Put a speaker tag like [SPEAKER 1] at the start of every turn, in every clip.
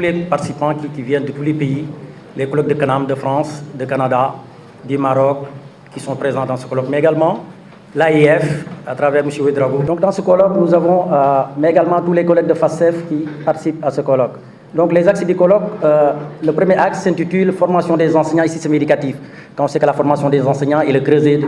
[SPEAKER 1] les participants qui viennent de tous les pays, les colloques de Canam, de France, de Canada, du Maroc, qui sont présents dans ce colloque, mais également l'AIF, à travers M. Ouedraogo. Donc dans ce colloque, nous avons mais également tous les collègues de FASEF qui participent à ce colloque. Donc les axes du colloque, le premier axe s'intitule « Formation des enseignants et système éducatif ». Quand on sait que la formation des enseignants est le creuset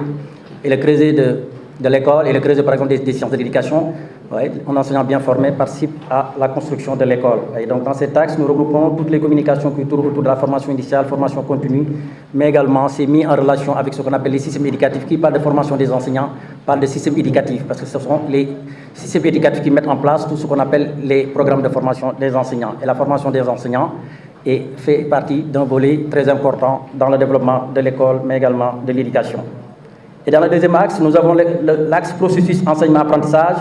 [SPEAKER 1] de l'école et le creuset, par exemple, des sciences de l'éducation, un enseignant bien formé participe à la construction de l'école. Et donc, dans cet axe, nous regroupons toutes les communications qui tournent autour de la formation initiale, formation continue, mais également c'est mis en relation avec ce qu'on appelle les systèmes éducatifs. Qui parle de formation des enseignants, parle de systèmes éducatifs, parce que ce sont les systèmes éducatifs qui mettent en place tout ce qu'on appelle les programmes de formation des enseignants. Et la formation des enseignants fait partie d'un volet très important dans le développement de l'école, mais également de l'éducation. Et dans le deuxième axe, nous avons l'axe processus enseignement-apprentissage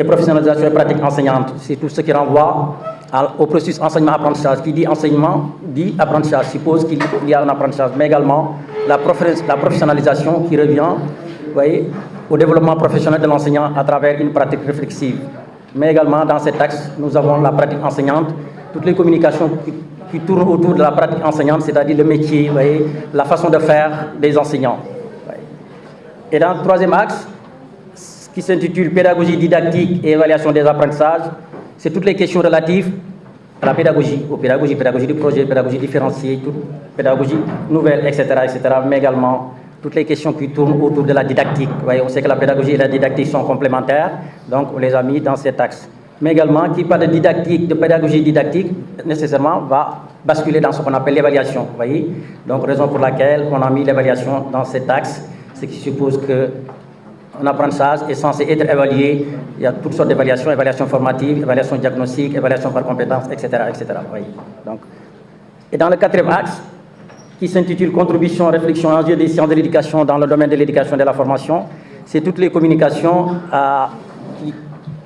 [SPEAKER 1] et professionnalisation et pratique enseignante. C'est tout ce qui renvoie au processus enseignement-apprentissage. Qui dit enseignement, dit apprentissage, suppose qu'il y a un apprentissage, mais également la professionnalisation qui revient au développement professionnel de l'enseignant à travers une pratique réflexive. Mais également, dans cet axe, nous avons la pratique enseignante, toutes les communications qui tournent autour de la pratique enseignante, c'est-à-dire le métier, la façon de faire des enseignants. Et dans le troisième axe, qui s'intitule Pédagogie didactique et évaluation des apprentissages, c'est toutes les questions relatives à la pédagogie, pédagogie du projet, pédagogie différenciée, toute pédagogie nouvelle, etc., mais également toutes les questions qui tournent autour de la didactique. On sait que la pédagogie et la didactique sont complémentaires, donc on les a mis dans cet axe. Mais également, qui parle de didactique, de pédagogie didactique, nécessairement va basculer dans ce qu'on appelle l'évaluation. Donc, raison pour laquelle on a mis l'évaluation dans cet axe, ce qui suppose qu'un apprentissage est censé être évalué. Il y a toutes sortes d'évaluations, évaluation formative, évaluation diagnostique, évaluation par compétences, etc. Donc, et dans le quatrième axe, qui s'intitule Contribution, réflexion, enjeux des sciences de l'éducation dans le domaine de l'éducation et de la formation, c'est toutes les communications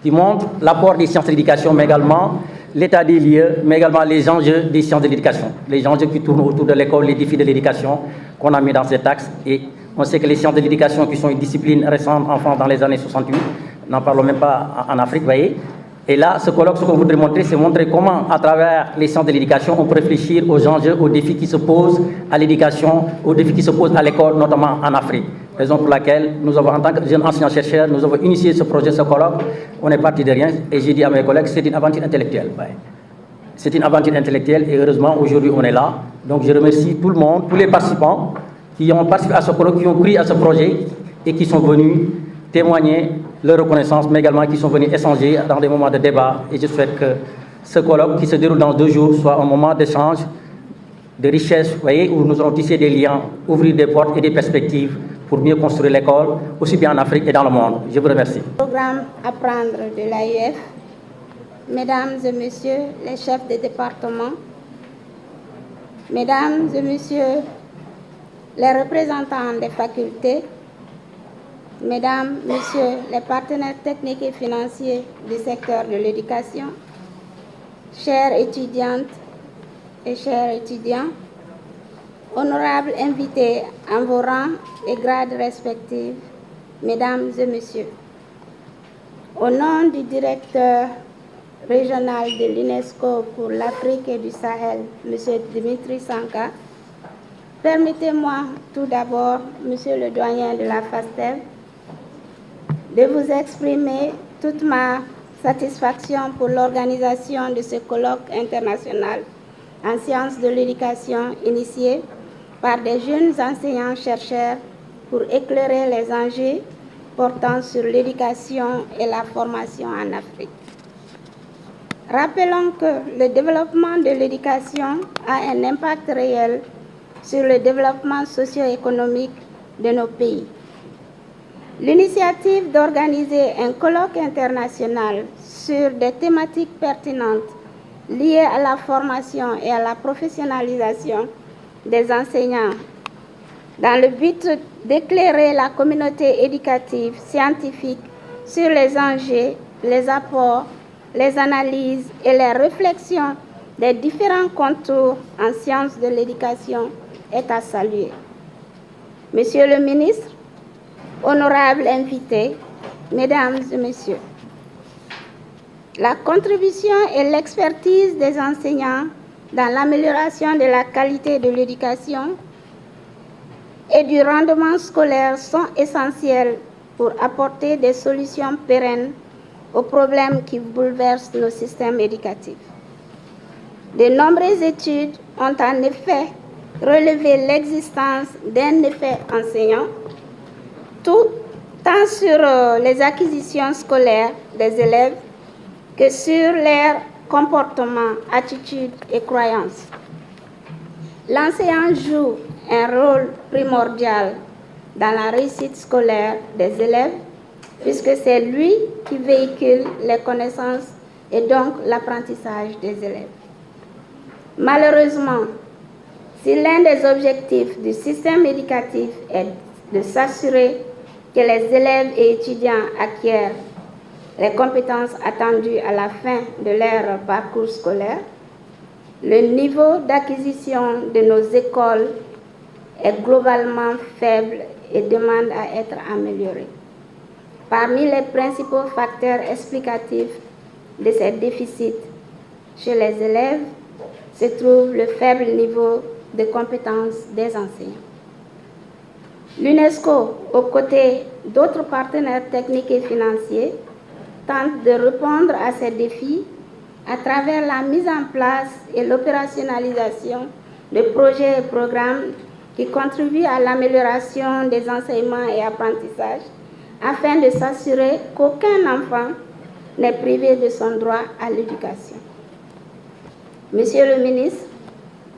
[SPEAKER 1] qui montrent l'apport des sciences de l'éducation, mais également l'état des lieux, mais également les enjeux des sciences de l'éducation, les enjeux qui tournent autour de l'école, les défis de l'éducation qu'on a mis dans cet axe. Et on sait que les sciences de l'éducation, qui sont une discipline récente en France dans les années 68, n'en parlons même pas en Afrique, Et là, ce colloque, ce qu'on voudrait montrer, c'est montrer comment, à travers les sciences de l'éducation, on peut réfléchir aux enjeux, aux défis qui se posent à l'éducation, aux défis qui se posent à l'école, notamment en Afrique. Raison pour laquelle nous avons, en tant que jeunes enseignants-chercheurs, nous avons initié ce projet, ce colloque. On est parti de rien et j'ai dit à mes collègues, c'est une aventure intellectuelle. C'est une aventure intellectuelle et heureusement, aujourd'hui, on est là. Donc, je remercie tout le monde, tous les participants qui ont participé à ce colloque, qui ont pris à ce projet et qui sont venus témoigner leur reconnaissance, mais également qui sont venus échanger dans des moments de débat. Et je souhaite que ce colloque qui se déroule dans 2 jours soit un moment d'échange, de richesse, où nous allons tisser des liens, ouvrir des portes et des perspectives pour mieux construire l'école, aussi bien en Afrique et dans le monde. Je vous remercie.
[SPEAKER 2] Programme Apprendre de l'AIF, Mesdames et Messieurs les chefs de département, Mesdames et Messieurs les représentants des facultés, Mesdames, Messieurs les partenaires techniques et financiers du secteur de l'éducation, chères étudiantes et chers étudiants, honorables invités en vos rangs et grades respectifs, Mesdames et Messieurs, au nom du directeur régional de l'UNESCO pour l'Afrique et du Sahel, M. Dimitri Sanka, permettez-moi tout d'abord, Monsieur le doyen de la FASTEF, de vous exprimer toute ma satisfaction pour l'organisation de ce colloque international en sciences de l'éducation initié par des jeunes enseignants-chercheurs pour éclairer les enjeux portant sur l'éducation et la formation en Afrique. Rappelons que le développement de l'éducation a un impact réel sur le développement socio-économique de nos pays. L'initiative d'organiser un colloque international sur des thématiques pertinentes liées à la formation et à la professionnalisation des enseignants dans le but d'éclairer la communauté éducative scientifique sur les enjeux, les apports, les analyses et les réflexions des différents contours en sciences de l'éducation est à saluer. Monsieur le ministre, honorables invités, Mesdames et Messieurs, La contribution et l'expertise des enseignants dans l'amélioration de la qualité de l'éducation et du rendement scolaire sont essentielles pour apporter des solutions pérennes aux problèmes qui bouleversent nos systèmes éducatifs. De nombreuses études ont en effet relevé l'existence d'un effet enseignant, tant sur les acquisitions scolaires des élèves que sur leur comportement, attitudes et croyances. L'enseignant joue un rôle primordial dans la réussite scolaire des élèves, puisque c'est lui qui véhicule les connaissances et donc l'apprentissage des élèves. Malheureusement, si l'un des objectifs du système éducatif est de s'assurer que les élèves et étudiants acquièrent les compétences attendues à la fin de leur parcours scolaire, le niveau d'acquisition de nos écoles est globalement faible et demande à être amélioré. Parmi les principaux facteurs explicatifs de ces déficits chez les élèves se trouve le faible niveau de compétences des enseignants. L'UNESCO, aux côtés d'autres partenaires techniques et financiers, tente de répondre à ces défis à travers la mise en place et l'opérationnalisation de projets et programmes qui contribuent à l'amélioration des enseignements et apprentissages afin de s'assurer qu'aucun enfant n'est privé de son droit à l'éducation. Monsieur le ministre,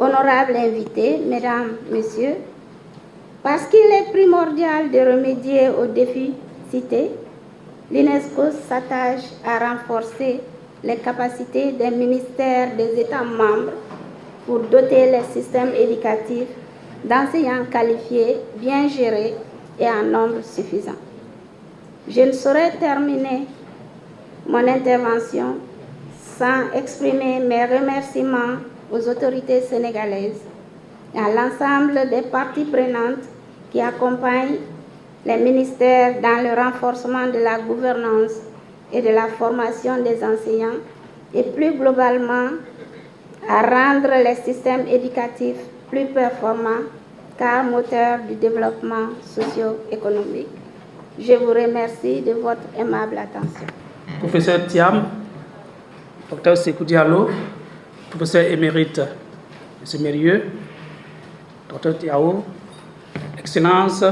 [SPEAKER 2] honorables invités, mesdames, messieurs, parce qu'il est primordial de remédier aux défis cités, l'UNESCO s'attache à renforcer les capacités des ministères des États membres pour doter les systèmes éducatifs d'enseignants qualifiés, bien gérés et en nombre suffisant. Je ne saurais terminer mon intervention sans exprimer mes remerciements aux autorités sénégalaises et à l'ensemble des parties prenantes qui accompagnent les ministères dans le renforcement de la gouvernance et de la formation des enseignants et plus globalement à rendre les systèmes éducatifs plus performants car moteurs du développement socio-économique. Je vous remercie de votre aimable attention.
[SPEAKER 3] Professeur Thiam, Dr Sékou Diallo, professeur émérite M. Mérieux, Dr Tiao, Excellences,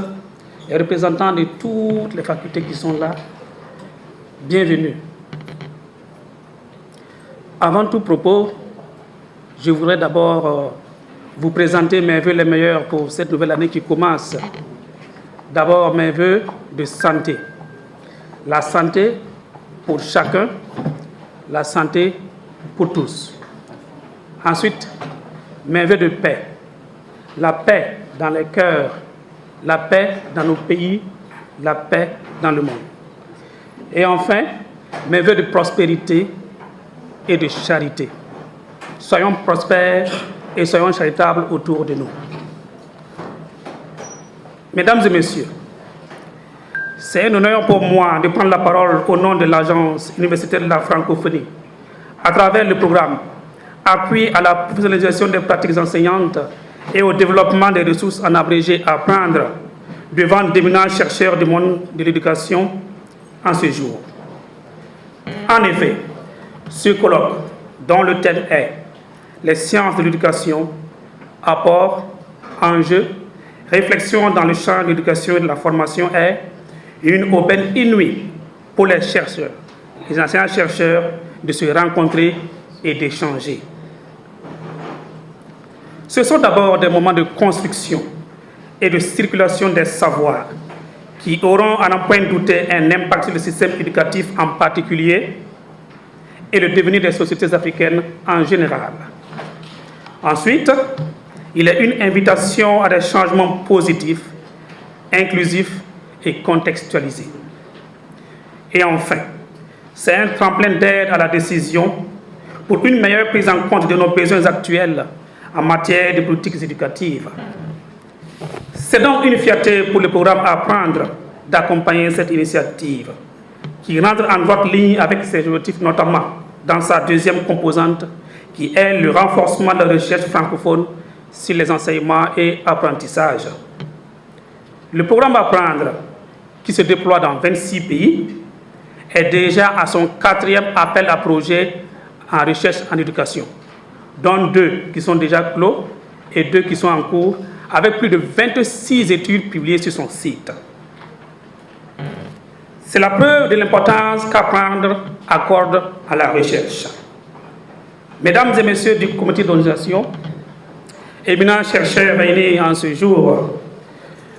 [SPEAKER 3] les représentants de toutes les facultés qui sont là, bienvenue. Avant tout propos, je voudrais d'abord vous présenter mes vœux les meilleurs pour cette nouvelle année qui commence. D'abord, mes vœux de santé. La santé pour chacun, la santé pour tous. Ensuite, mes vœux de paix. La paix dans les cœurs, la paix dans nos pays, la paix dans le monde. Et enfin, mes vœux de prospérité et de charité. Soyons prospères et soyons charitables autour de nous. Mesdames et messieurs, c'est un honneur pour moi de prendre la parole au nom de l'Agence universitaire de la francophonie à travers le programme Appui à la professionnalisation des pratiques enseignantes et au développement des ressources en abrégé à apprendre devant d'éminents chercheurs du monde de l'éducation en ce jour. En effet, ce colloque, dont le thème est « Les sciences de l'éducation, apport, enjeux, réflexion dans le champ de l'éducation et de la formation » est une aubaine inouïe pour les chercheurs, les enseignants-chercheurs, de se rencontrer et d'échanger. Ce sont d'abord des moments de construction et de circulation des savoirs qui auront, à n'en point douter, un impact sur le système éducatif en particulier et le devenir des sociétés africaines en général. Ensuite, il est une invitation à des changements positifs, inclusifs et contextualisés. Et enfin, c'est un tremplin d'aide à la décision pour une meilleure prise en compte de nos besoins actuels en matière de politiques éducatives. C'est donc une fierté pour le programme Apprendre d'accompagner cette initiative qui rentre en droite ligne avec ses objectifs, notamment dans sa deuxième composante, qui est le renforcement de la recherche francophone sur les enseignements et apprentissages. Le programme Apprendre, qui se déploie dans 26 pays, est déjà à son 4e appel à projet en recherche en éducation, dont 2 qui sont déjà clos et 2 qui sont en cours, avec plus de 26 études publiées sur son site. C'est la preuve de l'importance qu'Apprendre accorde à la recherche. Mesdames et messieurs du comité d'organisation, éminents chercheurs réunis en ce jour,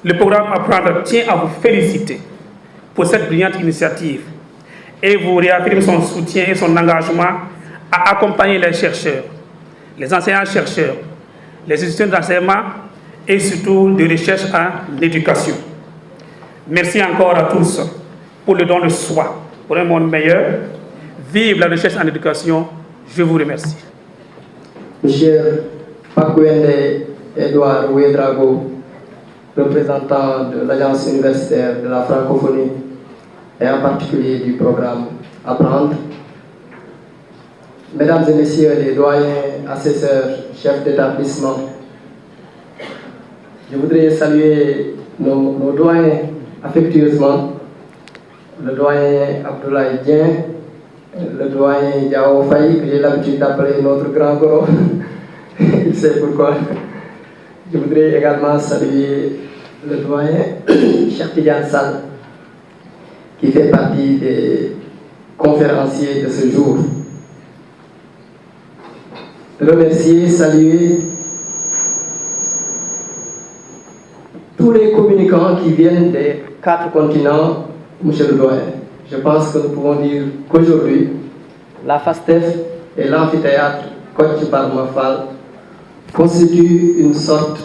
[SPEAKER 3] le programme Apprendre tient à vous féliciter pour cette brillante initiative et vous réaffirme son soutien et son engagement à accompagner les chercheurs, les enseignants-chercheurs, les institutions d'enseignement et surtout de recherche en éducation. Merci encore à tous pour le don de soi, pour un monde meilleur. Vive la recherche en éducation. Je vous remercie.
[SPEAKER 4] Monsieur Pakwende Edouard Ouedrago, représentant de l'Agence universitaire de la francophonie et en particulier du programme Apprendre. Mesdames et messieurs les doyens, assesseurs, chefs d'établissement, je voudrais saluer nos doyens affectueusement, le doyen Abdoulaye Dien, le doyen Diao Faye, que j'ai l'habitude d'appeler notre grand goro, il sait pourquoi. Je voudrais également saluer le doyen Cheikh Tidiane Sall, qui fait partie des conférenciers de ce jour. Remercier, saluer tous les communicants qui viennent des 4 continents, monsieur le doyen. Je pense que nous pouvons dire qu'aujourd'hui, la FASTEF et l'amphithéâtre Kocc Barma Fall constituent une sorte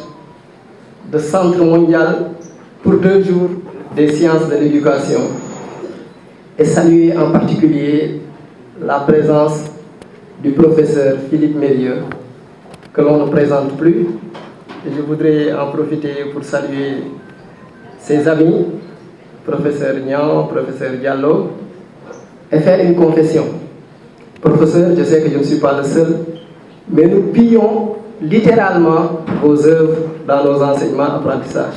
[SPEAKER 4] de centre mondial pour 2 jours des sciences de l'éducation. Et saluer en particulier la présence du professeur Philippe Mérieux, que l'on ne présente plus. Et je voudrais en profiter pour saluer ses amis, professeur Nian, professeur Diallo, et faire une confession. Professeur, je sais que je ne suis pas le seul, mais nous pillons littéralement vos œuvres dans nos enseignements apprentissages.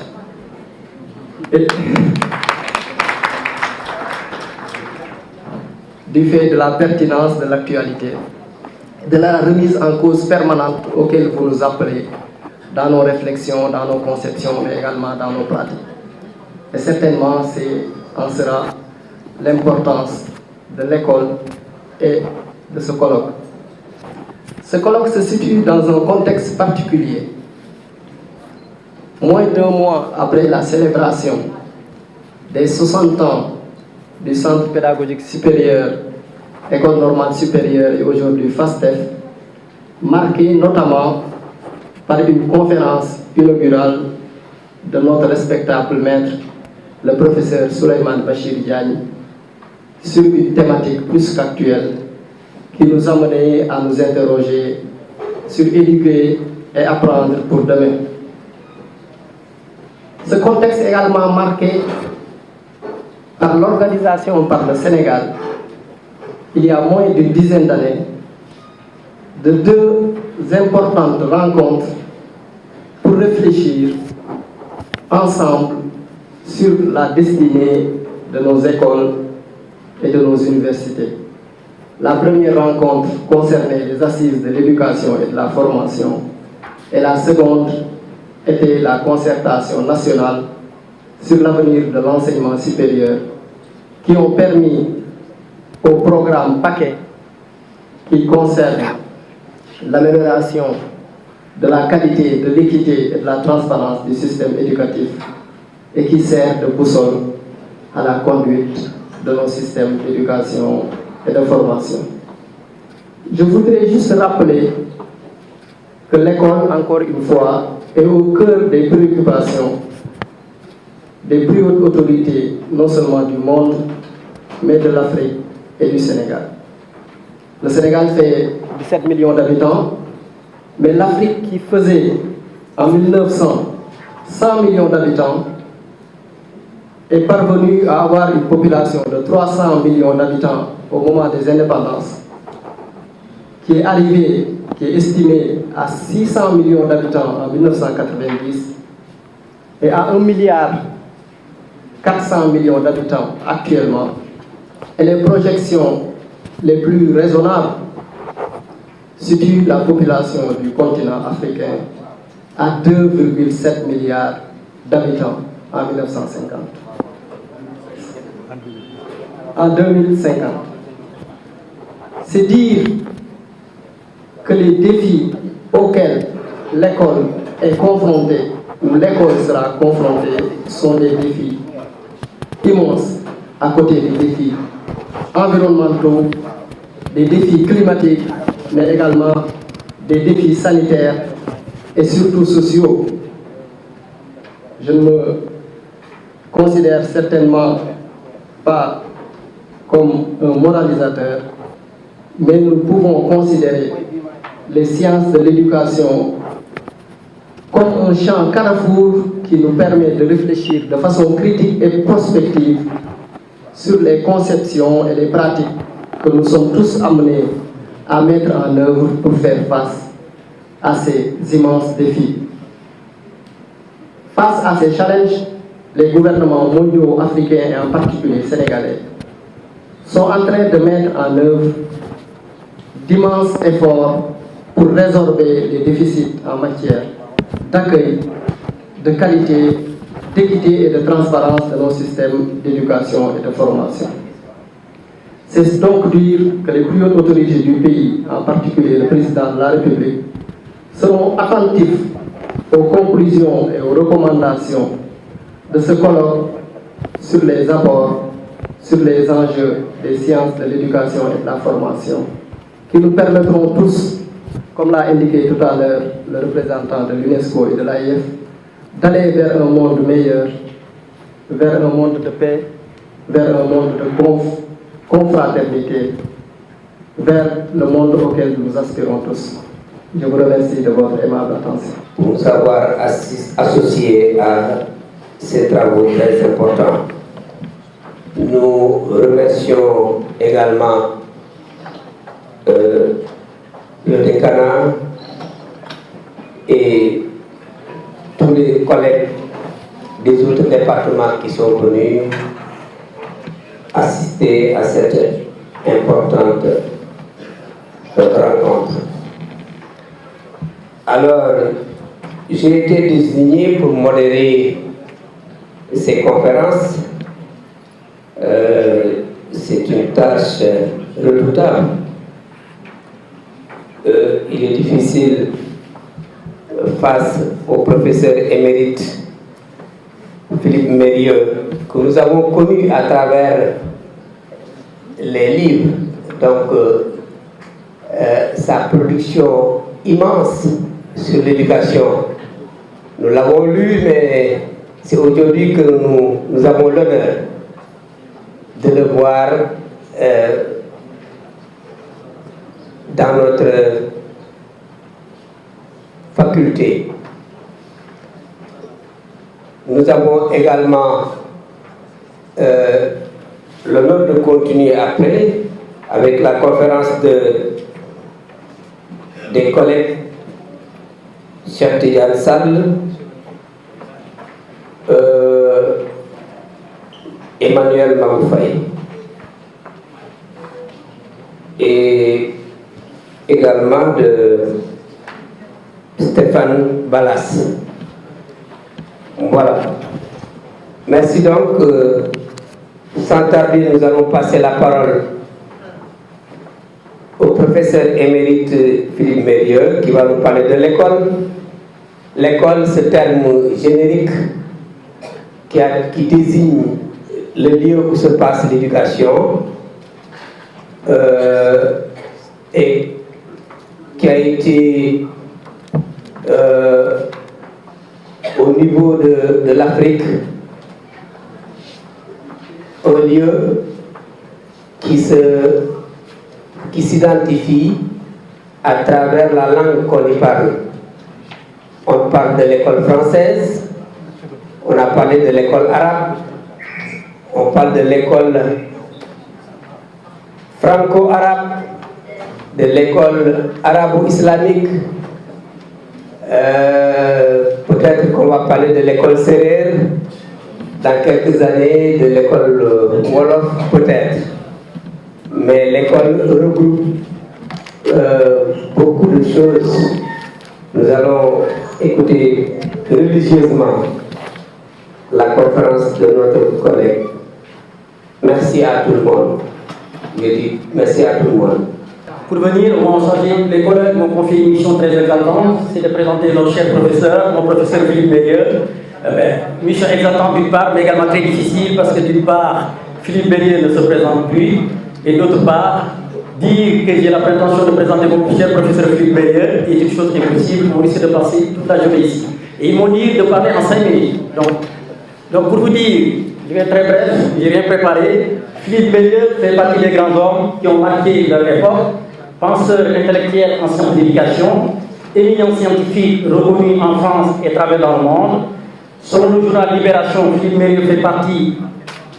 [SPEAKER 4] Du fait de la pertinence de l'actualité, de la remise en cause permanente auquel vous nous appelez dans nos réflexions, dans nos conceptions, mais également dans nos pratiques. Et certainement, en sera l'importance de l'école et de ce colloque. Ce colloque se situe dans un contexte particulier. Moins d'1 mois après la célébration des 60 ans du Centre pédagogique supérieur, École normale supérieure et aujourd'hui FASTEF, marqué notamment par une conférence inaugurale de notre respectable maître, le professeur Souleymane Bachir Diagne, sur une thématique plus qu'actuelle qui nous a menés à nous interroger sur éduquer et apprendre pour demain. Ce contexte est également marqué par l'organisation par le Sénégal, il y a moins d'une dizaine d'années, de 2 importantes rencontres pour réfléchir ensemble sur la destinée de nos écoles et de nos universités. La première rencontre concernait les assises de l'éducation et de la formation, et la seconde était la concertation nationale sur l'avenir de l'enseignement supérieur, qui ont permis au programme paquet qui concerne l'amélioration de la qualité, de l'équité et de la transparence du système éducatif et qui sert de boussole à la conduite de nos systèmes d'éducation et de formation. Je voudrais juste rappeler que l'école, encore une fois, est au cœur des préoccupations des plus hautes autorités, non seulement du monde, mais de l'Afrique et du Sénégal. Le Sénégal fait 17 millions d'habitants, mais l'Afrique, qui faisait en 1900 100 millions d'habitants, est parvenu à avoir une population de 300 millions d'habitants au moment des indépendances, qui est estimé à 600 millions d'habitants en 1990 et à 1,4 milliard d'habitants actuellement, et les projections les plus raisonnables situent la population du continent africain à 2,7 milliards d'habitants en 1950. En 2050. C'est dire que les défis auxquels l'école est confrontée, ou l'école sera confrontée, sont des défis immenses à côté des défis environnementaux, des défis climatiques, mais également des défis sanitaires et surtout sociaux. Je ne me considère certainement pas comme un moralisateur, mais nous pouvons considérer les sciences de l'éducation comme un champ carrefour qui nous permet de réfléchir de façon critique et prospective sur les conceptions et les pratiques que nous sommes tous amenés à mettre en œuvre pour faire face à ces immenses défis. Face à ces challenges, les gouvernements mondiaux, africains et en particulier sénégalais sont en train de mettre en œuvre d'immenses efforts pour résorber les déficits en matière d'accueil, de qualité, d'équité et de transparence de nos systèmes d'éducation et de formation. C'est donc dire que les plus hautes autorités du pays, en particulier le président de la République, seront attentifs aux conclusions et aux recommandations de ce colloque sur les apports, sur les enjeux des sciences de l'éducation et de la formation, qui nous permettront tous, comme l'a indiqué tout à l'heure le représentant de l'UNESCO et de l'AIF, d'aller vers un monde meilleur, vers un monde de paix, vers un monde de confraternité, vers le monde auquel nous aspirons tous. Je vous remercie de votre aimable attention.
[SPEAKER 5] Pour nous avoir associés à ces travaux très importants, nous remercions également le décanat et tous les collègues des autres départements qui sont venus assister à cette importante rencontre. Alors, j'ai été désigné pour modérer ces conférences. C'est une tâche redoutable. Il est difficile face au professeur émérite Philippe Mérieux, que nous avons connu à travers les livres, donc sa production immense sur l'éducation. Nous l'avons lu, mais c'est aujourd'hui que nous avons l'honneur de le voir dans notre faculté. Nous avons également l'honneur de continuer après avec la conférence des collègues Cheikh Tidiane Sall, Emmanuel Mamoufay et également de Stéphane Ballas. Voilà. Merci donc. Sans tarder, nous allons passer la parole au professeur émérite Philippe Mérieux qui va nous parler de l'école. L'école, ce terme générique qui désigne le lieu où se passe l'éducation et qui a été au niveau de l'Afrique un lieu qui s'identifie à travers la langue qu'on y parle. On parle de l'école française, on a parlé de l'école arabe, On parle de l'école franco-arabe, de l'école arabo-islamique. Peut-être qu'on va parler de l'école sérère dans quelques années, de l'école Wolof peut-être. Mais l'école regroupe beaucoup de choses. Nous allons écouter religieusement la conférence de notre collègue. Merci à tout le monde. Je dis merci à tout le monde.
[SPEAKER 1] Pour venir, les collègues m'ont confié une mission très exaltante, c'est de présenter notre cher professeur, mon professeur Philippe Bélieu. Mission exaltante d'une part, mais également très difficile parce que d'une part, Philippe Bélieu ne se présente plus, et d'autre part, dire que j'ai la prétention de présenter mon cher professeur Philippe Bélieu est une chose impossible, on risque de passer toute la journée ici. Et ils m'ont dit de parler en 5 minutes. Donc pour vous dire, je vais être très bref, j'ai rien préparé. Philippe Bélieu fait partie des grands hommes qui ont marqué leur époque, penseur intellectuel en sciences d'éducation, éminent scientifique reconnu en France et à travers dans le monde. Selon le journal Libération, Philippe Bélieu fait partie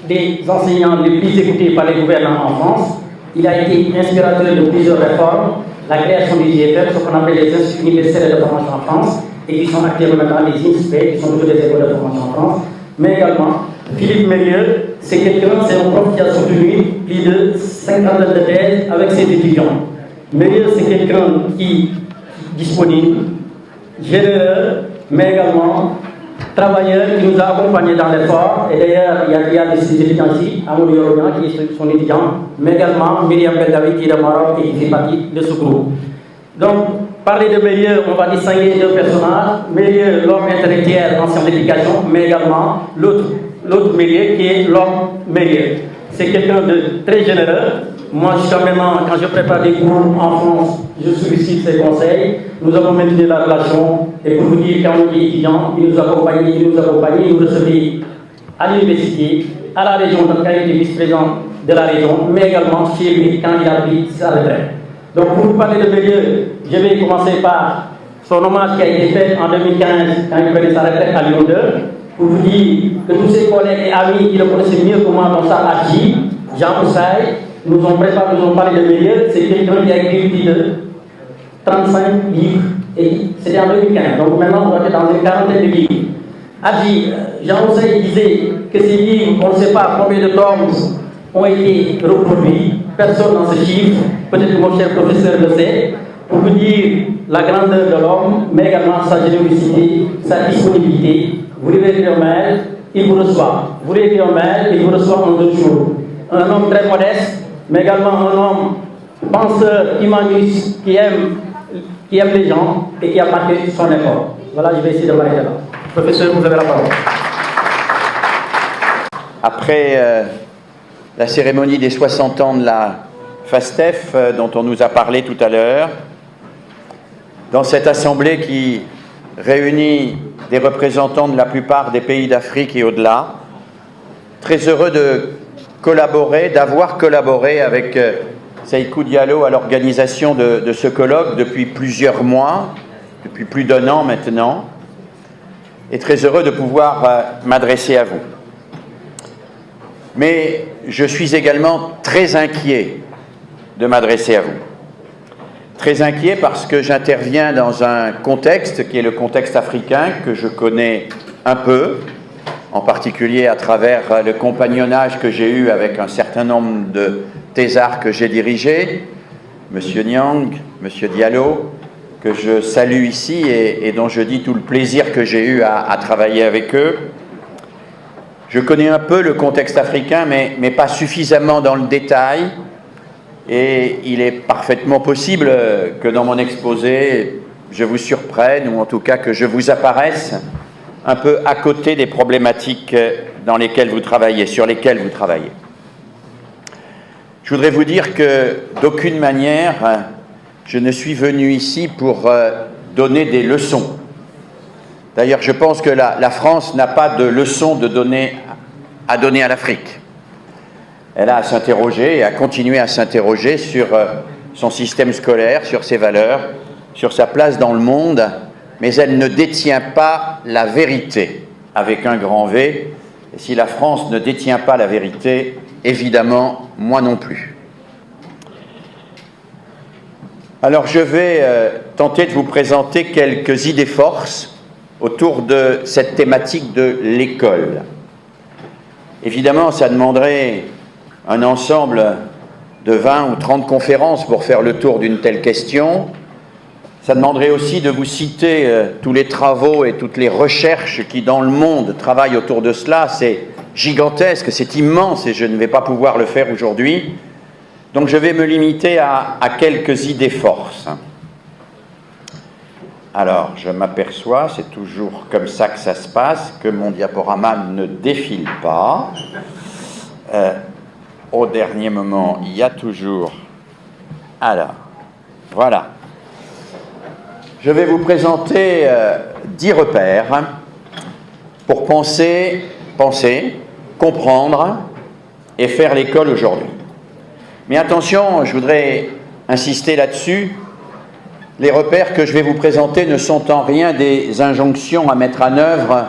[SPEAKER 1] des enseignants les plus écoutés par les gouvernants en France. Il a été inspirateur de plusieurs réformes, la création du IFF, ce qu'on appelle les instituts universitaires de formation en France, et qui sont actuellement maintenant les INSPE, qui sont toujours des écoles de formation en France. Mais également, Philippe Bélieu, c'est un prof qui a soutenu plus de 50 de thèses avec ses étudiants. Bélieu, c'est quelqu'un qui est disponible, généreux, mais également travailleur qui nous a accompagnés dans l'effort. Et d'ailleurs, il y a des étudiants ici, Amadou Yoronian, qui est son étudiant, mais également Myriam Beldawi, qui est de Maroc et qui fait partie de ce groupe. Donc, parler de Bélieu, on va distinguer deux personnages. Bélieu, l'homme intellectuel en sciences d'éducation, mais également l'autre Bélieu, qui est l'homme Bélieu. C'est quelqu'un de très généreux. Moi, jusqu'à maintenant, quand je prépare des cours en France, je sollicite ses conseils. Nous avons maintenu la relation. Et pour vous dire, quand on est étudiant, il nous accompagne, il nous recevait à l'université, à la région, quand il était vice-président de la région, mais également chez lui quand il a pris sa retraite. Donc, pour vous parler de Bélieu, je vais commencer par son hommage qui a été fait en 2015 quand il prenait sa retraite à Lyon 2. Pour vous dire que tous ses collègues et amis qui le connaissaient mieux que moi dans sa Hadji, Jean Moussaï, nous ont parlé de Bélieu. C'est quelqu'un qui a écrit plus de 35 livres. Et c'était en 2015. Donc maintenant, on doit être dans une quarantaine de livres. Hadji, Jean Moussaï disait que ces livres, on ne sait pas combien de tomes ont été reproduits. Personne dans ce chiffre. Peut-être que mon cher professeur le sait. Pour vous dire la grandeur de l'homme, mais également sa générosité, sa disponibilité. Vous lui écrivez un mail, il vous reçoit. Vous lui écrivez un mail, il vous reçoit en 2 jours. Un homme très modeste, mais également un homme penseur, humaniste, qui aime les gens et qui a marqué son effort. Voilà, je vais essayer de m'arrêter là. Professeur, vous avez la parole.
[SPEAKER 6] Après la cérémonie des 60 ans de la FASTEF, dont on nous a parlé tout à l'heure, dans cette assemblée qui réunit des représentants de la plupart des pays d'Afrique et au-delà, très heureux de collaborer, d'avoir collaboré avec Sékou Diallo à l'organisation de ce colloque depuis plusieurs mois, depuis plus d'1 an maintenant, et très heureux de pouvoir m'adresser à vous. Mais je suis également très inquiet de m'adresser à vous. Très inquiet parce que j'interviens dans un contexte qui est le contexte africain que je connais un peu, en particulier à travers le compagnonnage que j'ai eu avec un certain nombre de thésards que j'ai dirigés, M. Nyang, M. Diallo, que je salue ici et dont je dis tout le plaisir que j'ai eu à travailler avec eux. Je connais un peu le contexte africain, mais pas suffisamment dans le détail. Et il est parfaitement possible que dans mon exposé, je vous surprenne, ou en tout cas que je vous apparaisse un peu à côté des problématiques dans lesquelles vous travaillez, sur lesquelles vous travaillez. Je voudrais vous dire que d'aucune manière, je ne suis venu ici pour donner des leçons. D'ailleurs, je pense que la France n'a pas de leçons à donner à l'Afrique. Elle a à s'interroger et à continuer à s'interroger sur son système scolaire, sur ses valeurs, sur sa place dans le monde, mais elle ne détient pas la vérité, avec un grand V, Et si la France ne détient pas la vérité, évidemment, moi non plus. Alors je vais tenter de vous présenter quelques idées-forces autour de cette thématique de l'école. Évidemment, ça demanderait un ensemble de 20 ou 30 conférences pour faire le tour d'une telle question. Ça demanderait aussi de vous citer tous les travaux et toutes les recherches qui, dans le monde, travaillent autour de cela. C'est gigantesque, c'est immense et je ne vais pas pouvoir le faire aujourd'hui. Donc je vais me limiter à quelques idées-forces. Alors, je m'aperçois, c'est toujours comme ça que ça se passe, que mon diaporama ne défile pas. Au dernier moment, il y a toujours... Alors, voilà. Je vais vous présenter 10 repères pour penser, comprendre et faire l'école aujourd'hui. Mais attention, je voudrais insister là-dessus, les repères que je vais vous présenter ne sont en rien des injonctions à mettre en œuvre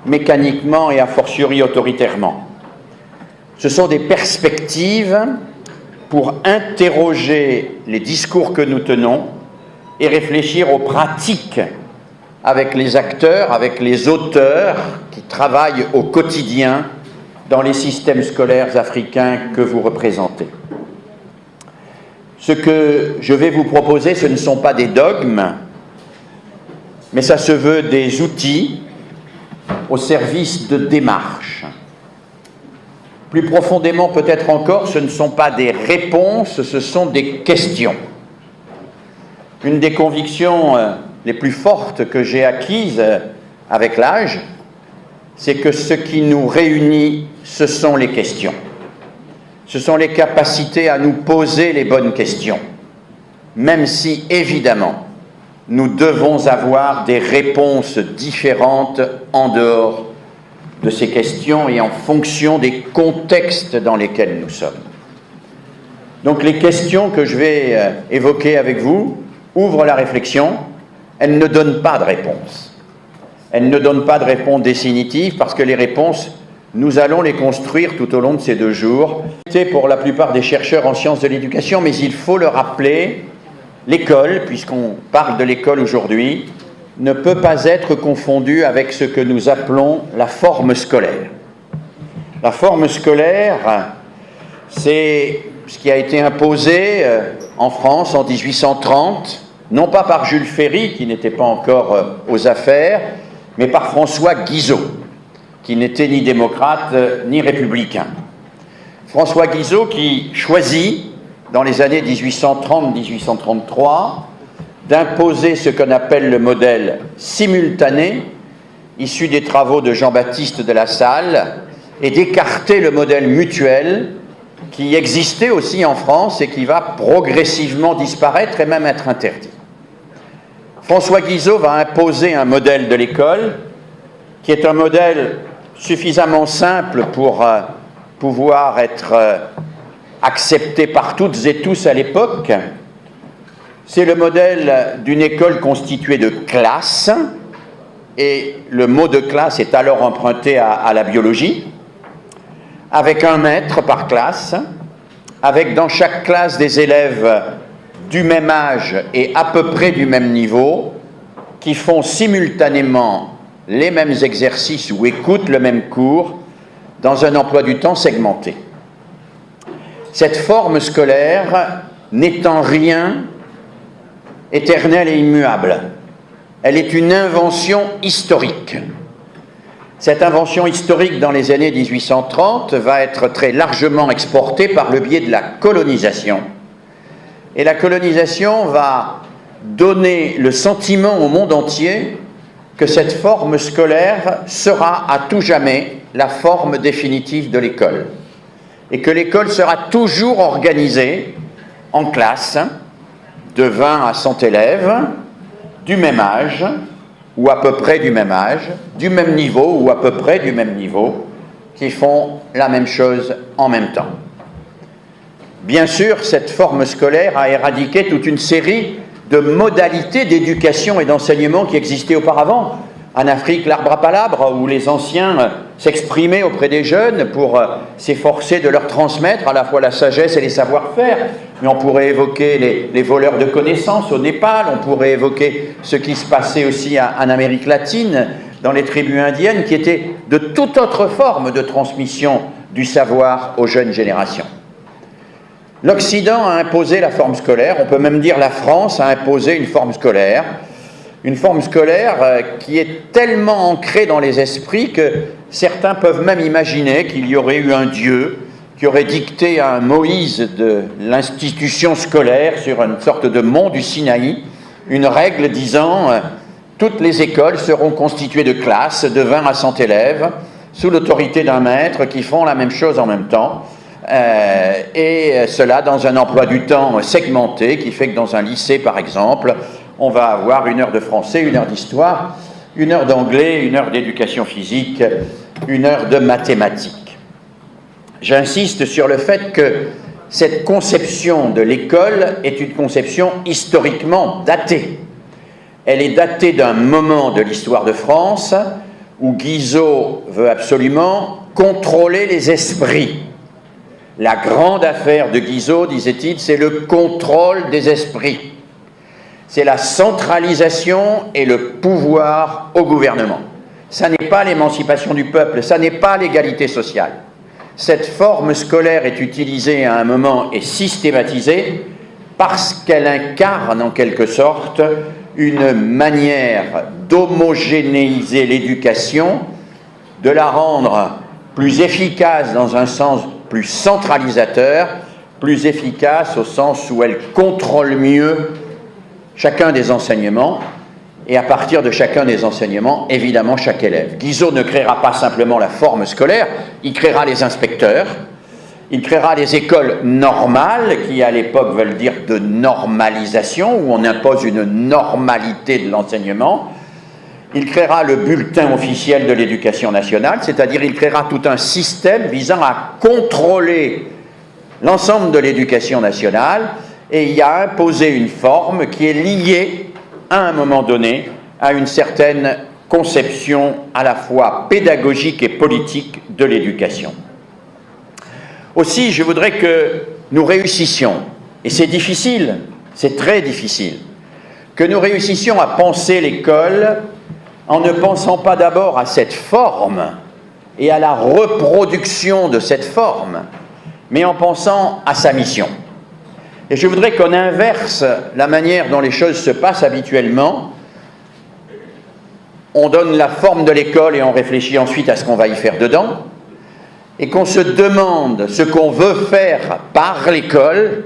[SPEAKER 6] mécaniquement et a fortiori autoritairement. Ce sont des perspectives pour interroger les discours que nous tenons et réfléchir aux pratiques avec les acteurs, avec les auteurs qui travaillent au quotidien dans les systèmes scolaires africains que vous représentez. Ce que je vais vous proposer, ce ne sont pas des dogmes, mais ça se veut des outils au service de démarches. Plus profondément peut-être encore, ce ne sont pas des réponses, ce sont des questions. Une des convictions les plus fortes que j'ai acquises avec l'âge, c'est que ce qui nous réunit, ce sont les questions. Ce sont les capacités à nous poser les bonnes questions, même si, évidemment, nous devons avoir des réponses différentes en dehors de ces questions et en fonction des contextes dans lesquels nous sommes. Donc les questions que je vais évoquer avec vous ouvrent la réflexion, elles ne donnent pas de réponse. Elles ne donnent pas de réponse définitive parce que les réponses, nous allons les construire tout au long de ces 2 jours. C'est pour la plupart des chercheurs en sciences de l'éducation, mais il faut le rappeler, l'école, puisqu'on parle de l'école aujourd'hui, ne peut pas être confondue avec ce que nous appelons la forme scolaire. La forme scolaire, c'est ce qui a été imposé en France en 1830, non pas par Jules Ferry, qui n'était pas encore aux affaires, mais par François Guizot, qui n'était ni démocrate ni républicain. François Guizot qui choisit, dans les années 1830-1833, d'imposer ce qu'on appelle le modèle simultané, issu des travaux de Jean-Baptiste de La Salle, et d'écarter le modèle mutuel qui existait aussi en France et qui va progressivement disparaître et même être interdit. François Guizot va imposer un modèle de l'école qui est un modèle suffisamment simple pour pouvoir être accepté par toutes et tous à l'époque. C'est le modèle d'une école constituée de classes, et le mot de classe est alors emprunté à la biologie, avec un maître par classe, avec dans chaque classe des élèves du même âge et à peu près du même niveau, qui font simultanément les mêmes exercices ou écoutent le même cours dans un emploi du temps segmenté. Cette forme scolaire n'est en rien éternelle et immuable. Elle est une invention historique. Cette invention historique dans les années 1830 va être très largement exportée par le biais de la colonisation. Et la colonisation va donner le sentiment au monde entier que cette forme scolaire sera à tout jamais la forme définitive de l'école. Et que l'école sera toujours organisée en classes de 20 à 100 élèves, du même âge, ou à peu près du même âge, du même niveau ou à peu près du même niveau, qui font la même chose en même temps. Bien sûr, cette forme scolaire a éradiqué toute une série de modalités d'éducation et d'enseignement qui existaient auparavant. En Afrique, l'arbre à palabre, où les anciens s'exprimer auprès des jeunes pour s'efforcer de leur transmettre à la fois la sagesse et les savoir-faire. Mais on pourrait évoquer les voleurs de connaissances au Népal, on pourrait évoquer ce qui se passait aussi en Amérique latine, dans les tribus indiennes, qui étaient de toute autre forme de transmission du savoir aux jeunes générations. L'Occident a imposé la forme scolaire, on peut même dire la France a imposé une forme scolaire qui est tellement ancrée dans les esprits que certains peuvent même imaginer qu'il y aurait eu un Dieu qui aurait dicté à un Moïse de l'institution scolaire sur une sorte de mont du Sinaï, une règle disant toutes les écoles seront constituées de classes de 20 à 100 élèves, sous l'autorité d'un maître qui font la même chose en même temps, et cela dans un emploi du temps segmenté, qui fait que dans un lycée, par exemple, on va avoir 1 heure de français, 1 heure d'histoire, 1 heure d'anglais, 1 heure d'éducation physique, 1 heure de mathématiques. J'insiste sur le fait que cette conception de l'école est une conception historiquement datée. Elle est datée d'un moment de l'histoire de France où Guizot veut absolument contrôler les esprits. La grande affaire de Guizot, disait-il, c'est le contrôle des esprits. C'est la centralisation et le pouvoir au gouvernement. Ça n'est pas l'émancipation du peuple, ça n'est pas l'égalité sociale. Cette forme scolaire est utilisée à un moment et systématisée parce qu'elle incarne en quelque sorte une manière d'homogénéiser l'éducation, de la rendre plus efficace dans un sens plus centralisateur, plus efficace au sens où elle contrôle mieux chacun des enseignements, et à partir de chacun des enseignements, évidemment, chaque élève. Guizot ne créera pas simplement la forme scolaire, il créera les inspecteurs, il créera les écoles normales, qui à l'époque veulent dire de normalisation, où on impose une normalité de l'enseignement. Il créera le bulletin officiel de l'éducation nationale, c'est-à-dire il créera tout un système visant à contrôler l'ensemble de l'éducation nationale, et il a imposé une forme qui est liée, à un moment donné, à une certaine conception à la fois pédagogique et politique de l'éducation. Aussi, je voudrais que nous réussissions, et c'est difficile, c'est très difficile, que nous réussissions à penser l'école en ne pensant pas d'abord à cette forme et à la reproduction de cette forme, mais en pensant à sa mission. Et je voudrais qu'on inverse la manière dont les choses se passent habituellement. On donne la forme de l'école et on réfléchit ensuite à ce qu'on va y faire dedans, et qu'on se demande ce qu'on veut faire par l'école,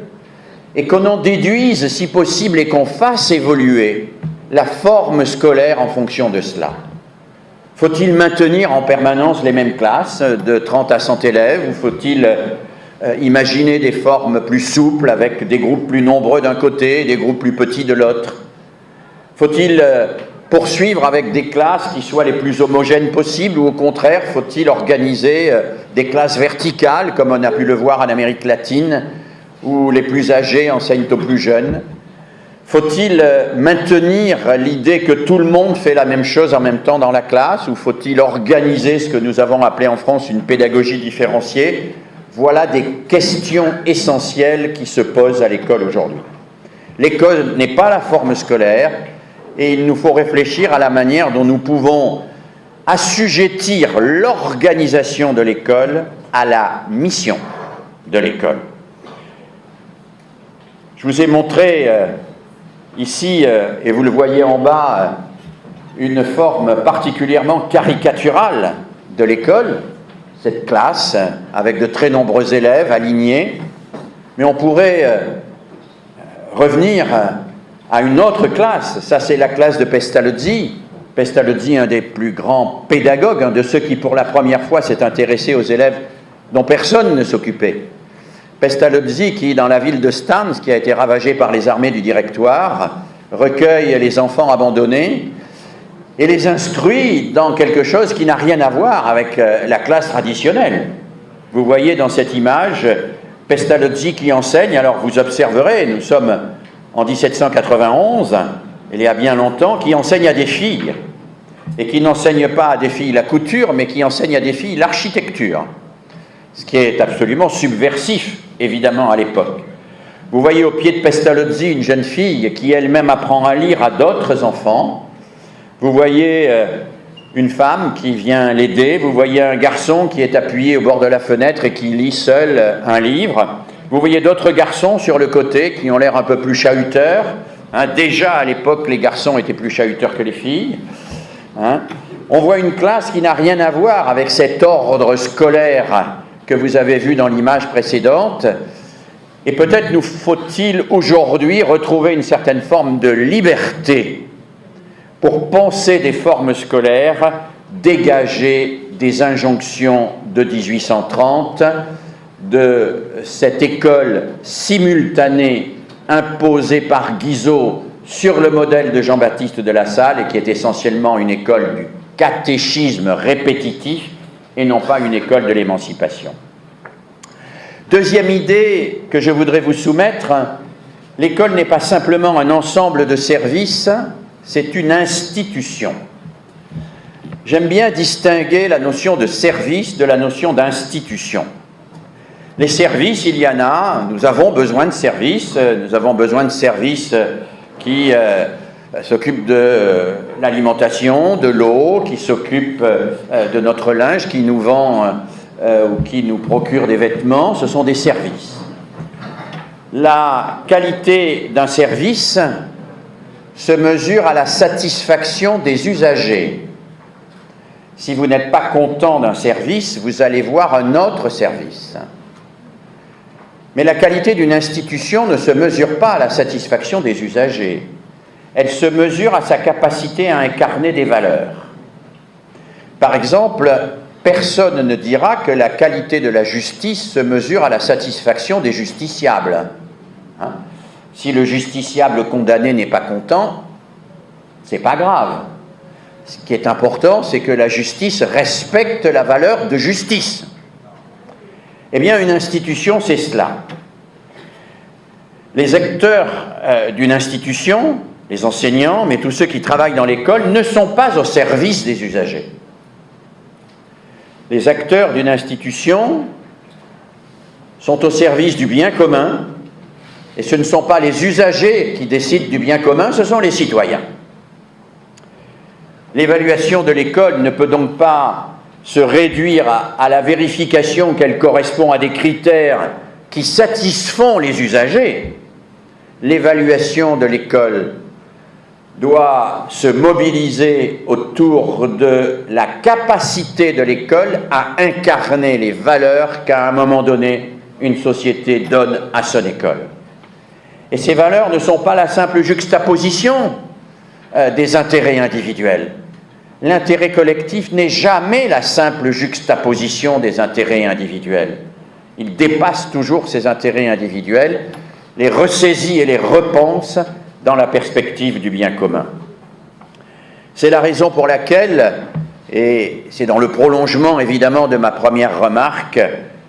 [SPEAKER 6] et qu'on en déduise, si possible, et qu'on fasse évoluer la forme scolaire en fonction de cela. Faut-il maintenir en permanence les mêmes classes de 30 à 100 élèves, ou faut-il imaginer des formes plus souples avec des groupes plus nombreux d'un côté et des groupes plus petits de l'autre? Faut-il poursuivre avec des classes qui soient les plus homogènes possibles, ou au contraire, faut-il organiser des classes verticales, comme on a pu le voir en Amérique latine, où les plus âgés enseignent aux plus jeunes? Faut-il maintenir l'idée que tout le monde fait la même chose en même temps dans la classe, ou faut-il organiser ce que nous avons appelé en France une pédagogie différenciée? Voilà des questions essentielles qui se posent à l'école aujourd'hui. L'école n'est pas la forme scolaire, et il nous faut réfléchir à la manière dont nous pouvons assujettir l'organisation de l'école à la mission de l'école. Je vous ai montré ici, et vous le voyez en bas, une forme particulièrement caricaturale de l'école, cette classe, avec de très nombreux élèves alignés, mais on pourrait revenir à une autre classe. Ça, c'est la classe de Pestalozzi. Pestalozzi, un des plus grands pédagogues, un de ceux qui, pour la première fois, s'est intéressé aux élèves dont personne ne s'occupait. Pestalozzi, qui, dans la ville de Stans, qui a été ravagée par les armées du Directoire, recueille les enfants abandonnés et les instruit dans quelque chose qui n'a rien à voir avec la classe traditionnelle. Vous voyez dans cette image Pestalozzi qui enseigne. Alors vous observerez, nous sommes en 1791, il y a bien longtemps, qui enseigne à des filles. et qui n'enseigne pas à des filles la couture, mais qui enseigne à des filles l'architecture, ce qui est absolument subversif, évidemment, à l'époque. Vous voyez au pied de Pestalozzi une jeune fille qui elle-même apprend à lire à d'autres enfants. Vous voyez une femme qui vient l'aider. Vous voyez un garçon qui est appuyé au bord de la fenêtre et qui lit seul un livre. Vous voyez d'autres garçons sur le côté qui ont l'air un peu plus chahuteurs. Déjà, à l'époque, les garçons étaient plus chahuteurs que les filles. On voit une classe qui n'a rien à voir avec cet ordre scolaire que vous avez vu dans l'image précédente. Et peut-être nous faut-il aujourd'hui retrouver une certaine forme de liberté pour penser des formes scolaires dégagées des injonctions de 1830, de cette école simultanée imposée par Guizot sur le modèle de Jean-Baptiste de La Salle, et qui est essentiellement une école du catéchisme répétitif et non pas une école de l'émancipation. Deuxième idée que je voudrais vous soumettre, l'école n'est pas simplement un ensemble de services, c'est une institution. J'aime bien distinguer la notion de service de la notion d'institution. Les services, il y en a, nous avons besoin de services qui s'occupent de l'alimentation, de l'eau, qui s'occupent de notre linge, qui nous vend ou qui nous procure des vêtements, ce sont des services. La qualité d'un service se mesure à la satisfaction des usagers. Si vous n'êtes pas content d'un service, vous allez voir un autre service. Mais la qualité d'une institution ne se mesure pas à la satisfaction des usagers. Elle se mesure à sa capacité à incarner des valeurs. Par exemple, personne ne dira que la qualité de la justice se mesure à la satisfaction des justiciables. Si le justiciable condamné n'est pas content, c'est pas grave. Ce qui est important, c'est que la justice respecte la valeur de justice. Eh bien, une institution, c'est cela. Les acteurs d'une institution, les enseignants, mais tous ceux qui travaillent dans l'école, ne sont pas au service des usagers. Les acteurs d'une institution sont au service du bien commun, et ce ne sont pas les usagers qui décident du bien commun, ce sont les citoyens. L'évaluation de l'école ne peut donc pas se réduire à la vérification qu'elle correspond à des critères qui satisfont les usagers. L'évaluation de l'école doit se mobiliser autour de la capacité de l'école à incarner les valeurs qu'à un moment donné, une société donne à son école. Et ces valeurs ne sont pas la simple juxtaposition des intérêts individuels. L'intérêt collectif n'est jamais la simple juxtaposition des intérêts individuels. Il dépasse toujours ces intérêts individuels, les ressaisit et les repense dans la perspective du bien commun. C'est la raison pour laquelle, et c'est dans le prolongement évidemment de ma première remarque,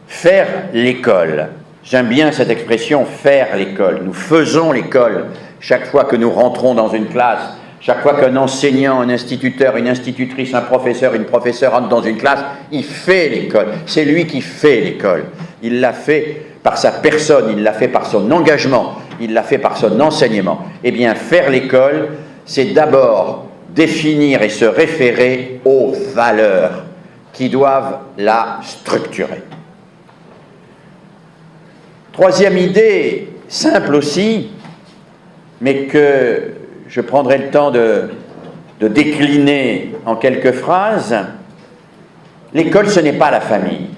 [SPEAKER 6] faire l'école. J'aime bien cette expression, faire l'école. Nous faisons l'école chaque fois que nous rentrons dans une classe, chaque fois qu'un enseignant, un instituteur, une institutrice, un professeur, une professeure entre dans une classe, il fait l'école. C'est lui qui fait l'école. Il l'a fait par sa personne, il l'a fait par son engagement, il l'a fait par son enseignement. Eh bien, faire l'école, c'est d'abord définir et se référer aux valeurs qui doivent la structurer. Troisième idée, simple aussi, mais que je prendrai le temps de décliner en quelques phrases. L'école, ce n'est pas la famille.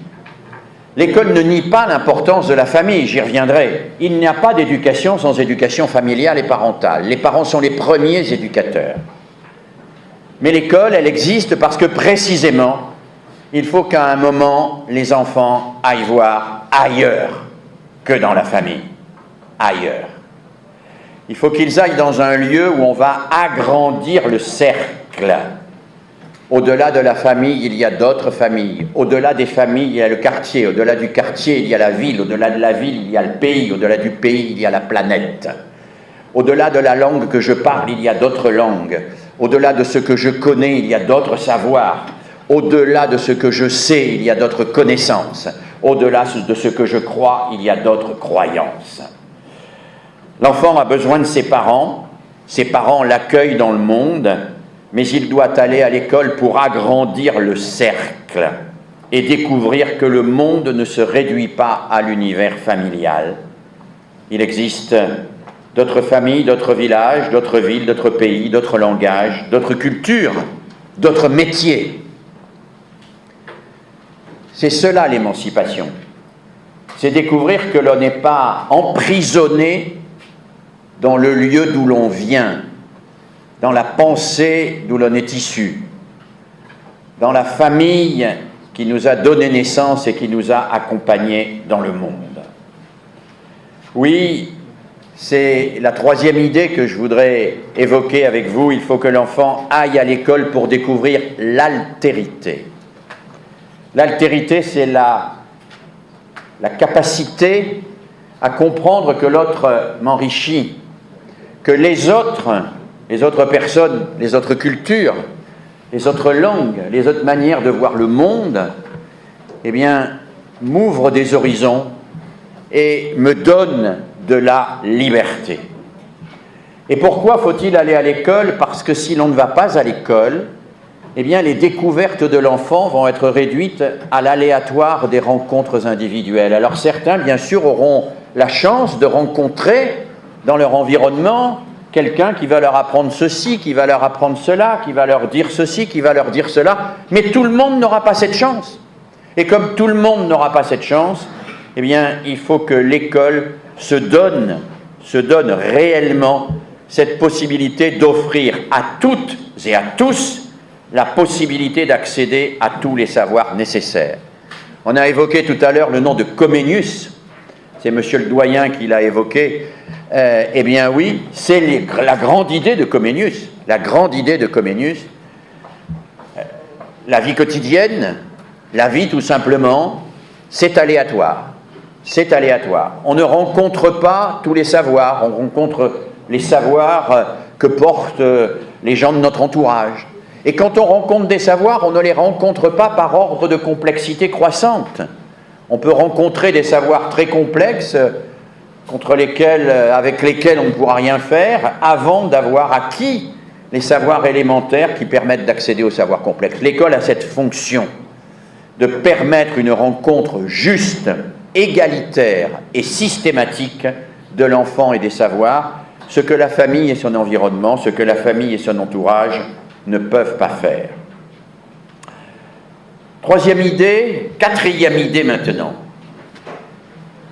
[SPEAKER 6] L'école ne nie pas l'importance de la famille, j'y reviendrai. Il n'y a pas d'éducation sans éducation familiale et parentale. Les parents sont les premiers éducateurs. Mais l'école, elle existe parce que précisément, il faut qu'à un moment, les enfants aillent voir ailleurs que dans la famille. Ailleurs. Il faut qu'ils aillent dans un lieu où on va agrandir le cercle. Au-delà de la famille, il y a d'autres familles. Au-delà des familles, il y a le quartier. Au-delà du quartier, il y a la ville. Au-delà de la ville, il y a le pays. Au-delà du pays, il y a la planète. Au-delà de la langue que je parle, il y a d'autres langues. Au-delà de ce que je connais, il y a d'autres savoirs. Au-delà de ce que je sais, il y a d'autres connaissances. Au-delà de ce que je crois, il y a d'autres croyances. L'enfant a besoin de ses parents l'accueillent dans le monde, mais il doit aller à l'école pour agrandir le cercle et découvrir que le monde ne se réduit pas à l'univers familial. Il existe d'autres familles, d'autres villages, d'autres villes, d'autres pays, d'autres langages, d'autres cultures, d'autres métiers. C'est cela l'émancipation. C'est découvrir que l'on n'est pas emprisonné dans le lieu d'où l'on vient, dans la pensée d'où l'on est issu, dans la famille qui nous a donné naissance et qui nous a accompagnés dans le monde. Oui, c'est la troisième idée que je voudrais évoquer avec vous. Il faut que l'enfant aille à l'école pour découvrir l'altérité. L'altérité, c'est la capacité à comprendre que l'autre m'enrichit, que les autres personnes, les autres cultures, les autres langues, les autres manières de voir le monde, eh bien, m'ouvrent des horizons et me donnent de la liberté. Et pourquoi faut-il aller à l'école? Parce que si l'on ne va pas à l'école, eh bien, les découvertes de l'enfant vont être réduites à l'aléatoire des rencontres individuelles. Alors certains, bien sûr, auront la chance de rencontrer dans leur environnement quelqu'un qui va leur apprendre ceci, qui va leur apprendre cela, qui va leur dire ceci, qui va leur dire cela, mais tout le monde n'aura pas cette chance. Et comme tout le monde n'aura pas cette chance, eh bien, il faut que l'école se donne réellement cette possibilité d'offrir à toutes et à tous la possibilité d'accéder à tous les savoirs nécessaires. On a évoqué tout à l'heure le nom de Comenius, c'est monsieur le doyen qui l'a évoqué. Eh bien oui, c'est la grande idée de Comenius. La grande idée de Comenius, la vie quotidienne, la vie tout simplement, c'est aléatoire. C'est aléatoire. On ne rencontre pas tous les savoirs, on rencontre les savoirs que portent les gens de notre entourage. Et quand on rencontre des savoirs, on ne les rencontre pas par ordre de complexité croissante. On peut rencontrer des savoirs très complexes avec lesquels on ne pourra rien faire avant d'avoir acquis les savoirs élémentaires qui permettent d'accéder aux savoirs complexes. L'école a cette fonction de permettre une rencontre juste, égalitaire et systématique de l'enfant et des savoirs, ce que la famille et son environnement, ce que la famille et son entourage ne peuvent pas faire. Quatrième idée maintenant.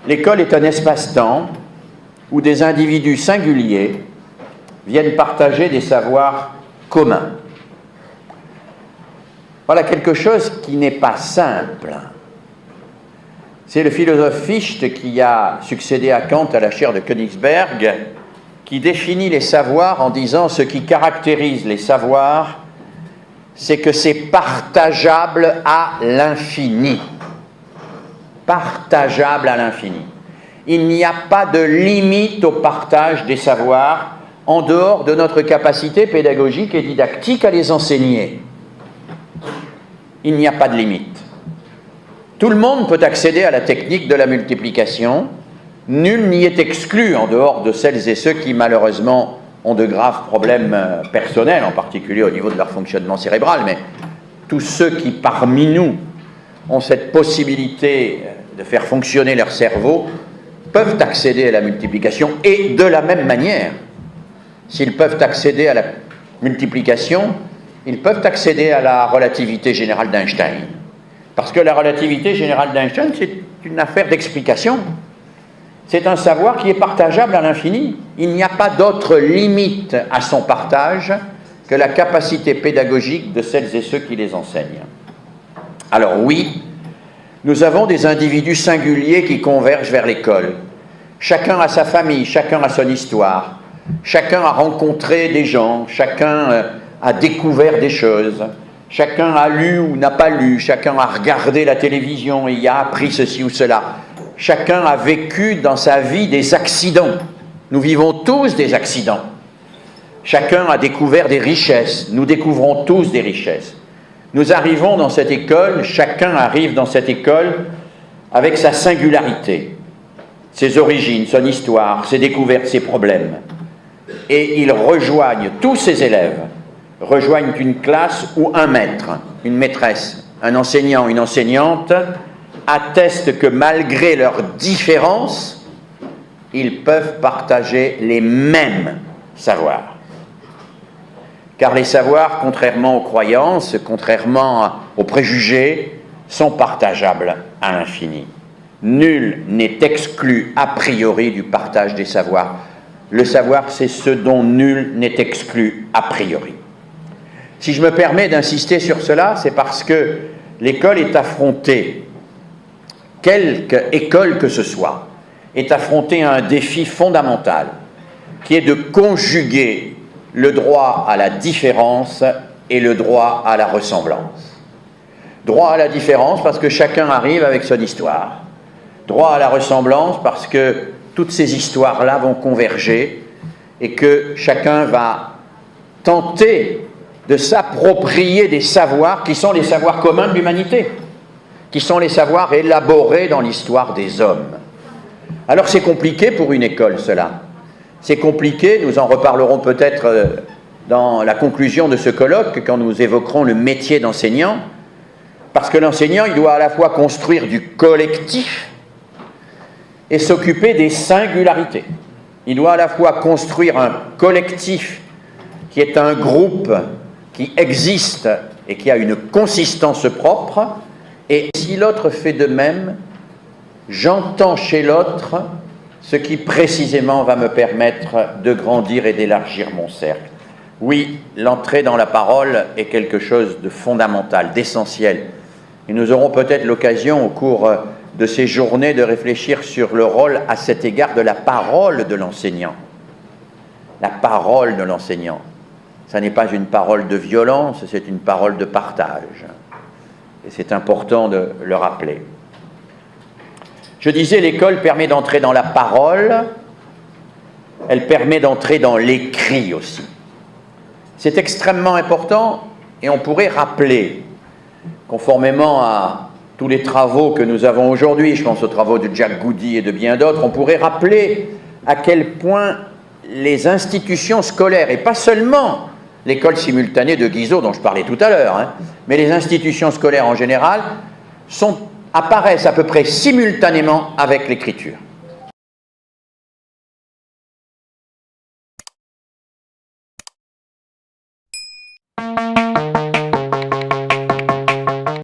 [SPEAKER 6] L'école est un espace-temps où des individus singuliers viennent partager des savoirs communs. Voilà quelque chose qui n'est pas simple. C'est le philosophe Fichte qui a succédé à Kant à la chaire de Königsberg, qui définit les savoirs en disant ce qui caractérise les savoirs, c'est que c'est partageable à l'infini. Partageable à l'infini. Il n'y a pas de limite au partage des savoirs en dehors de notre capacité pédagogique et didactique à les enseigner. Il n'y a pas de limite. Tout le monde peut accéder à la technique de la multiplication. Nul n'y est exclu en dehors de celles et ceux qui, malheureusement, ont de graves problèmes personnels, en particulier au niveau de leur fonctionnement cérébral. Mais tous ceux qui, parmi nous, ont cette possibilité de faire fonctionner leur cerveau, peuvent accéder à la multiplication. Et de la même manière, s'ils peuvent accéder à la multiplication, ils peuvent accéder à la relativité générale d'Einstein. Parce que la relativité générale d'Einstein, c'est une affaire d'explication. C'est un savoir qui est partageable à l'infini. Il n'y a pas d'autre limite à son partage que la capacité pédagogique de celles et ceux qui les enseignent. Alors oui, nous avons des individus singuliers qui convergent vers l'école. Chacun a sa famille, chacun a son histoire, chacun a rencontré des gens, chacun a découvert des choses, chacun a lu ou n'a pas lu, chacun a regardé la télévision et y a appris ceci ou cela. Chacun a vécu dans sa vie des accidents. Nous vivons tous des accidents. Chacun a découvert des richesses. Nous découvrons tous des richesses. Nous arrivons dans cette école, chacun arrive dans cette école avec sa singularité, ses origines, son histoire, ses découvertes, ses problèmes. Et ils rejoignent, tous ces élèves, rejoignent une classe où un maître, une maîtresse, un enseignant, une enseignante, attestent que malgré leurs différences, ils peuvent partager les mêmes savoirs. Car les savoirs, contrairement aux croyances, contrairement aux préjugés, sont partageables à l'infini. Nul n'est exclu a priori du partage des savoirs. Le savoir, c'est ce dont nul n'est exclu a priori. Si je me permets d'insister sur cela, c'est parce que l'école est affrontée, quelque école que ce soit, est affrontée à un défi fondamental, qui est de conjuguer le droit à la différence et le droit à la ressemblance. Droit à la différence parce que chacun arrive avec son histoire. Droit à la ressemblance parce que toutes ces histoires-là vont converger et que chacun va tenter de s'approprier des savoirs qui sont les savoirs communs de l'humanité, qui sont les savoirs élaborés dans l'histoire des hommes. Alors c'est compliqué pour une école, cela. C'est compliqué, nous en reparlerons peut-être dans la conclusion de ce colloque, quand nous évoquerons le métier d'enseignant, parce que l'enseignant, il doit à la fois construire du collectif et s'occuper des singularités. Il doit à la fois construire un collectif qui est un groupe qui existe et qui a une consistance propre, et si l'autre fait de même, j'entends chez l'autre ce qui précisément va me permettre de grandir et d'élargir mon cercle. Oui, l'entrée dans la parole est quelque chose de fondamental, d'essentiel. Et nous aurons peut-être l'occasion au cours de ces journées de réfléchir sur le rôle à cet égard de la parole de l'enseignant. La parole de l'enseignant. Ça n'est pas une parole de violence, c'est une parole de partage. Et c'est important de le rappeler. Je disais, l'école permet d'entrer dans la parole, elle permet d'entrer dans l'écrit aussi. C'est extrêmement important et on pourrait rappeler, conformément à tous les travaux que nous avons aujourd'hui, je pense aux travaux de Jack Goody et de bien d'autres, on pourrait rappeler à quel point les institutions scolaires, et pas seulement l'école simultanée de Guizot dont je parlais tout à l'heure, mais les institutions scolaires en général, apparaissent à peu près simultanément avec l'écriture.